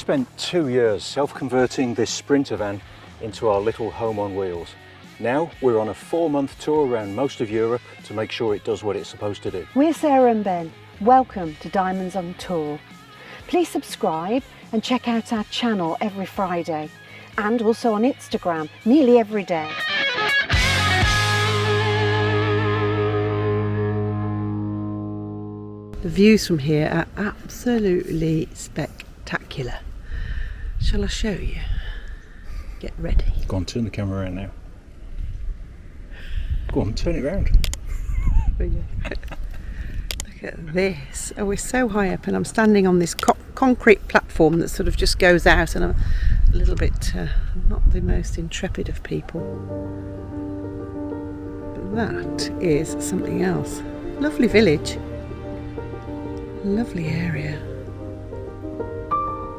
spent 2 years self-converting this Sprinter van into our little home on wheels. Now we're on a 4-month tour around most of Europe to make sure it does what it's supposed to do. We're Sarah and Ben. Welcome to Diamonds on Tour. Please subscribe and check out our channel every Friday and also on Instagram nearly every day. The views from here are absolutely spectacular. Shall I show you? Get ready. Go on, turn the camera around now. Go on, turn it around. Look at this. Oh, we're so high up and I'm standing on this concrete platform that sort of just goes out, and I'm a little bit not the most intrepid of people. But that is something else. Lovely village. Lovely area,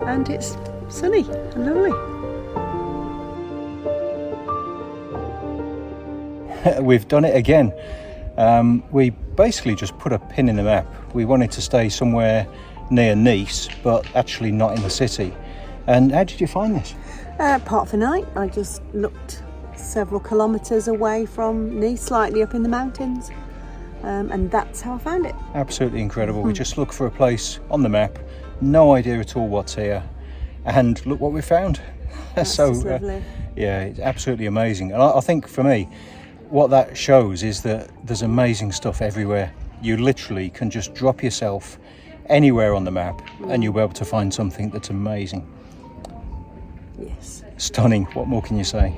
and it's sunny and lovely. We've done it again. We basically just put a pin in the map. We wanted to stay somewhere near Nice, but actually not in the city. And how did you find this? Part for night. I just looked several kilometres away from Nice, slightly up in the mountains. And that's how I found it. Absolutely incredible. We just looked for a place on the map, no idea at all what's here, and look what we found. That's so lovely. Yeah, it's absolutely amazing. And I think for me, what that shows is that there's amazing stuff everywhere. You literally can just drop yourself anywhere on the map and you'll be able to find something that's amazing. Yes. Stunning. What more can you say?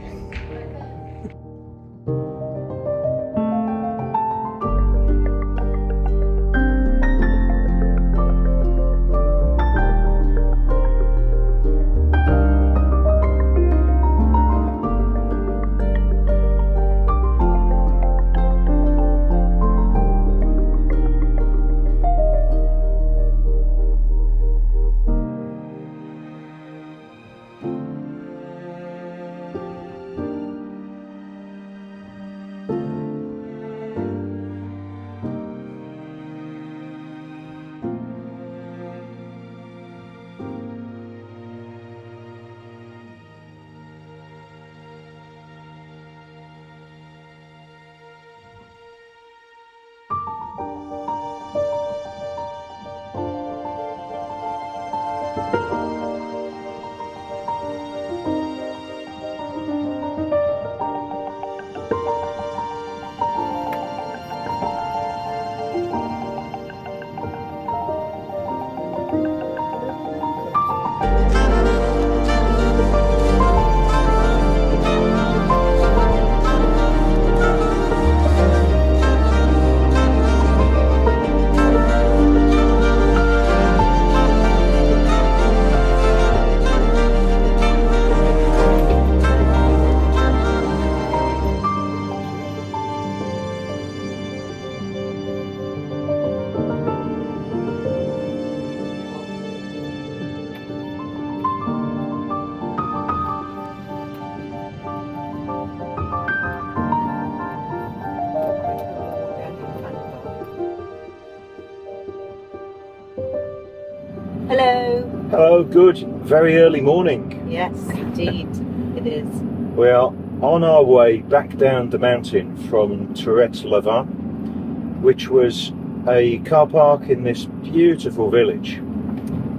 Hello. Hello, good, very early morning. Yes, indeed, it is. We are on our way back down the mountain from Tourette Levens, which was a car park in this beautiful village.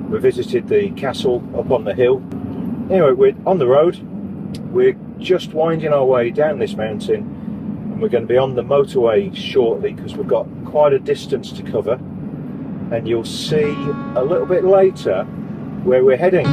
We visited the castle up on the hill. Anyway, we're on the road. We're just winding our way down this mountain, and we're going to be on the motorway shortly because we've got quite a distance to cover. And you'll see a little bit later where we're heading.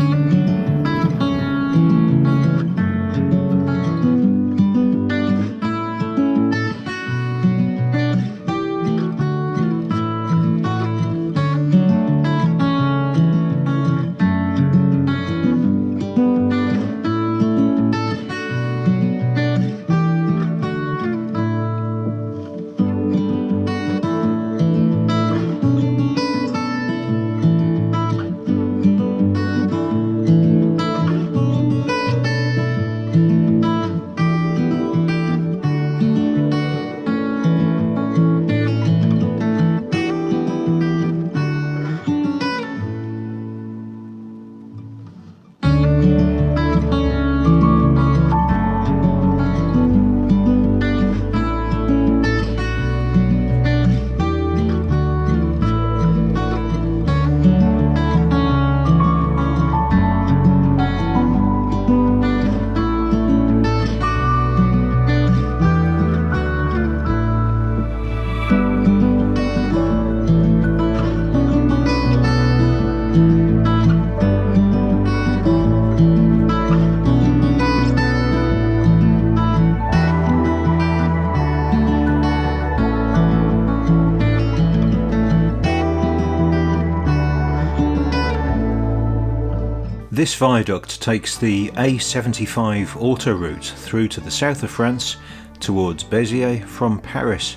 This viaduct takes the A75 autoroute through to the south of France towards Beziers from Paris,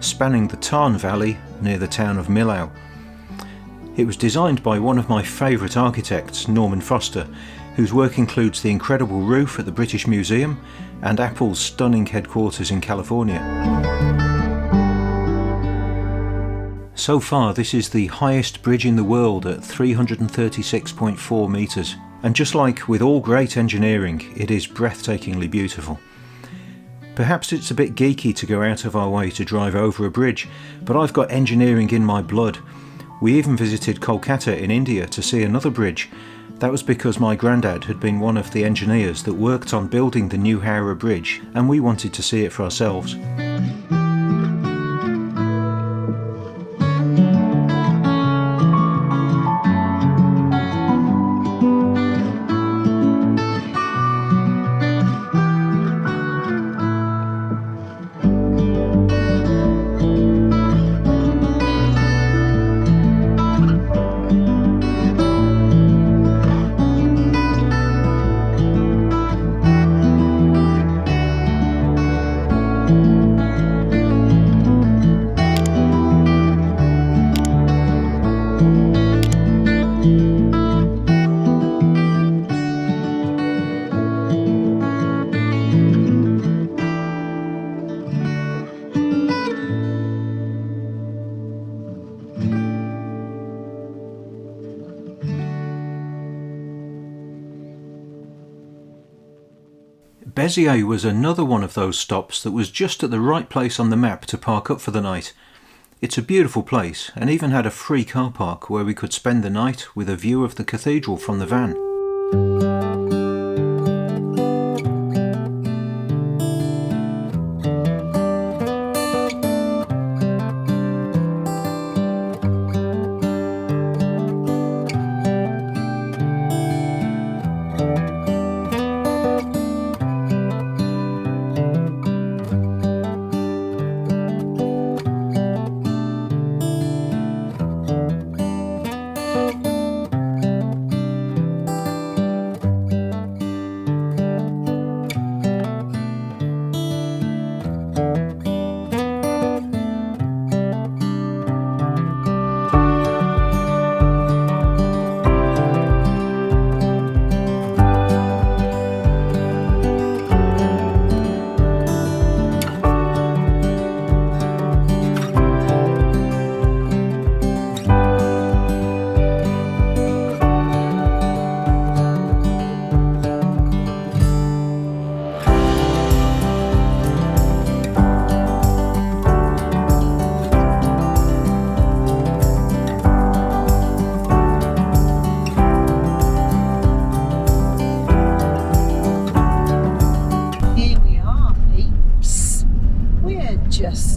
spanning the Tarn Valley near the town of Millau. It was designed by one of my favourite architects, Norman Foster, whose work includes the incredible roof at the British Museum and Apple's stunning headquarters in California. So far, this is the highest bridge in the world at 336.4 metres, and just like with all great engineering, it is breathtakingly beautiful. Perhaps it's a bit geeky to go out of our way to drive over a bridge, but I've got engineering in my blood. We even visited Kolkata in India to see another bridge. That was because my granddad had been one of the engineers that worked on building the New Howrah Bridge, and we wanted to see it for ourselves. Beziers was another one of those stops that was just at the right place on the map to park up for the night. It's a beautiful place and even had a free car park where we could spend the night with a view of the cathedral from the van.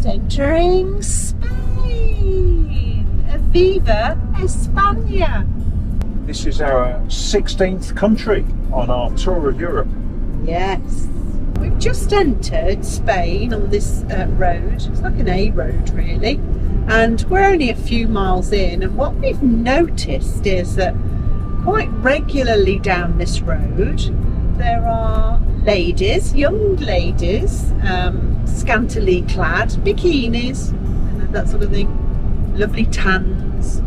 Entering Spain. Viva España. This is our 16th country on our tour of Europe. Yes. We've just entered Spain on this road. It's like an A road really. And we're only a few miles in, and what we've noticed is that quite regularly down this road there are ladies, young ladies, scantily clad, bikinis, that sort of thing, lovely tans,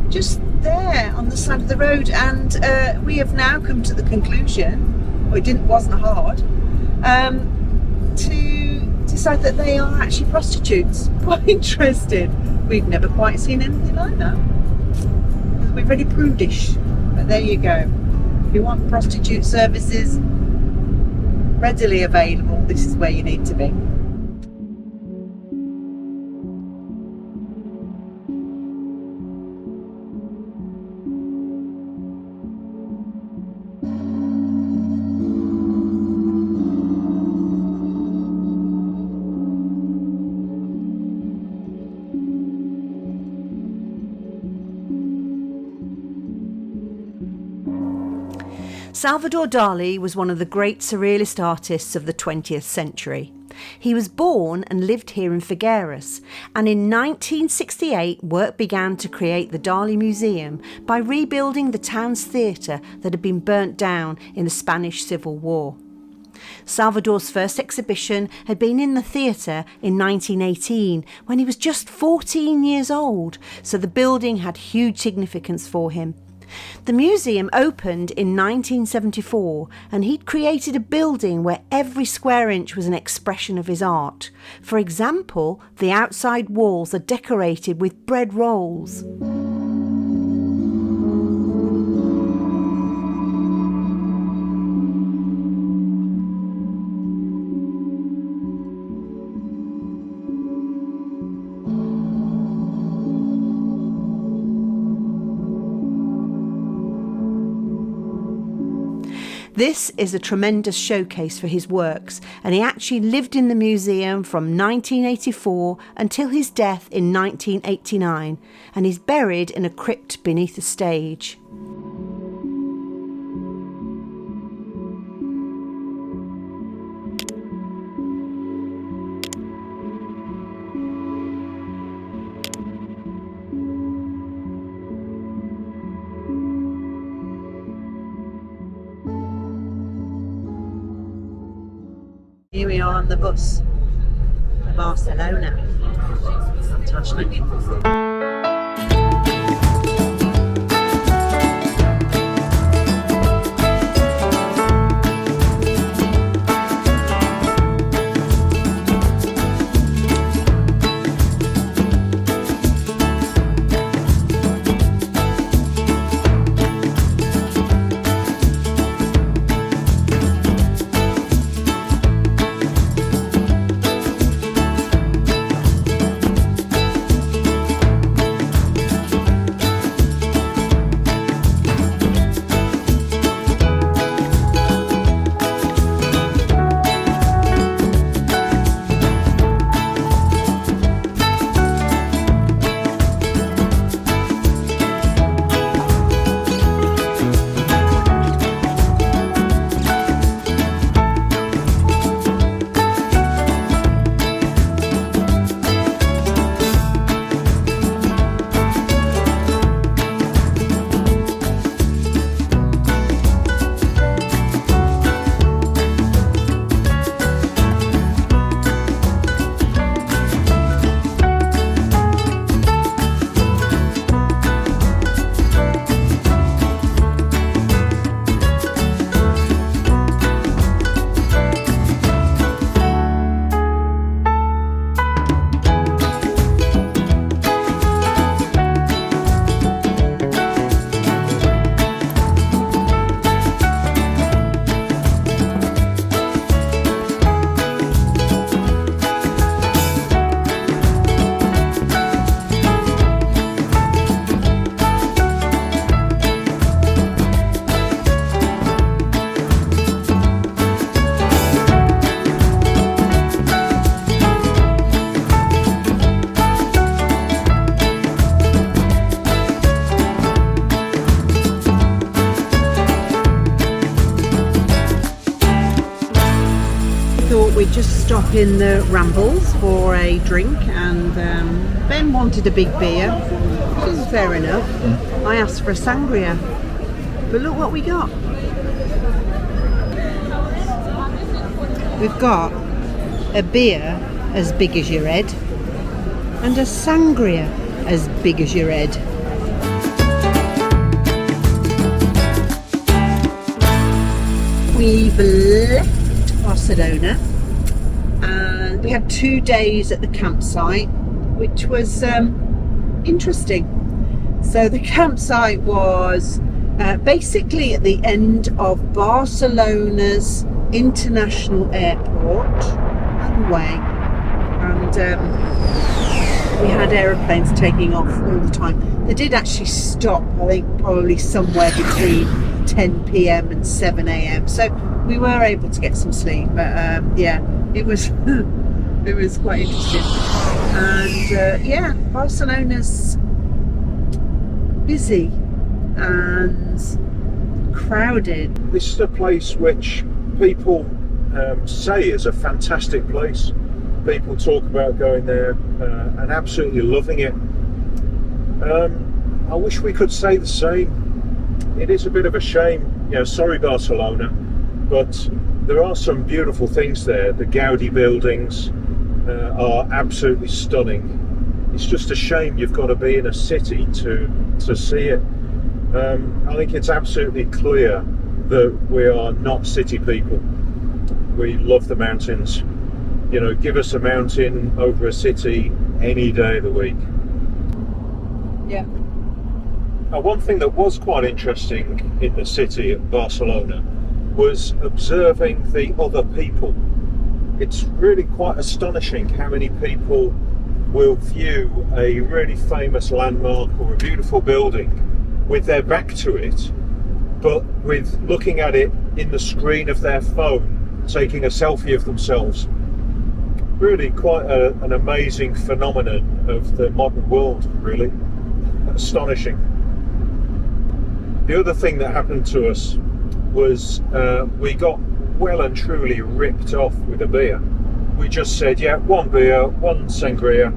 just there on the side of the road. And we have now come to the conclusion, wasn't hard, to decide that they are actually prostitutes. Quite interested. We've never quite seen anything like that. We're very prudish, but there you go. If you want prostitute services readily available, this is where you need to be. Salvador Dali was one of the great surrealist artists of the 20th century. He was born and lived here in Figueras, and in 1968 work began to create the Dali Museum by rebuilding the town's theatre that had been burnt down in the Spanish Civil War. Salvador's first exhibition had been in the theatre in 1918 when he was just 14 years old, so the building had huge significance for him. The museum opened in 1974 and he'd created a building where every square inch was an expression of his art. For example, the outside walls are decorated with bread rolls. This is a tremendous showcase for his works, and he actually lived in the museum from 1984 until his death in 1989, and he's buried in a crypt beneath the stage. Here we are on the bus to Barcelona. Fantastic. We'd just stop in the Rambles for a drink, and Ben wanted a big beer, which is fair enough. I asked for a sangria, but look what we got. We've got a beer as big as your head and a sangria as big as your head. We've left Barcelona. And we had 2 days at the campsite, which was interesting. So the campsite was basically at the end of Barcelona's international airport runway, and we had aeroplanes taking off all the time. They did actually stop, I think, probably somewhere between 10 p.m. and 7 a.m. So we were able to get some sleep, but yeah, it was it was quite interesting. And yeah, Barcelona's busy and crowded. This is a place which people say is a fantastic place. People talk about going there and absolutely loving it. I wish we could say the same. It is a bit of a shame, sorry Barcelona, but there are some beautiful things there. The Gaudi buildings are absolutely stunning. It's just a shame you've got to be in a city to see it. I think it's absolutely clear that we are not city people. We love the mountains. Give us a mountain over a city any day of the week. Yeah. Now, one thing that was quite interesting in the city of Barcelona was observing the other people. It's really quite astonishing how many people will view a really famous landmark or a beautiful building with their back to it, but with looking at it in the screen of their phone, taking a selfie of themselves. Really quite an amazing phenomenon of the modern world, really. Astonishing. The other thing that happened to us was we got well and truly ripped off with a beer. We just said, yeah, one beer, one sangria,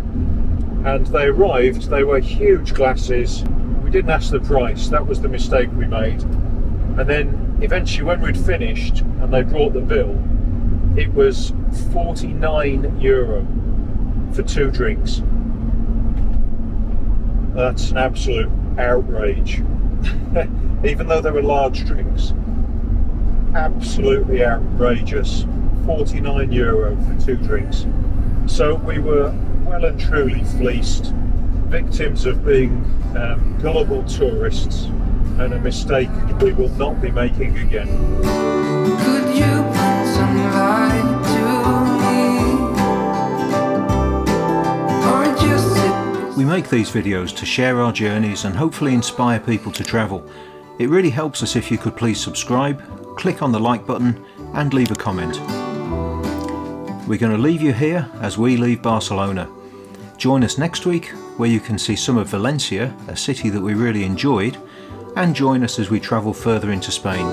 and they arrived. They were huge glasses. We didn't ask the price. That was the mistake we made. And then eventually when we'd finished and they brought the bill, it was €49 for 2 drinks. That's an absolute outrage. Even though they were large drinks, absolutely outrageous. €49 for 2 drinks. So we were well and truly fleeced, victims of being gullible tourists, and a mistake we will not be making again. Could you put some light to me? Or just sit? We make these videos to share our journeys and hopefully inspire people to travel. It really helps us if you could please subscribe, click on the like button and leave a comment. We're going to leave you here as we leave Barcelona. Join us next week where you can see some of Valencia, a city that we really enjoyed, and join us as we travel further into Spain.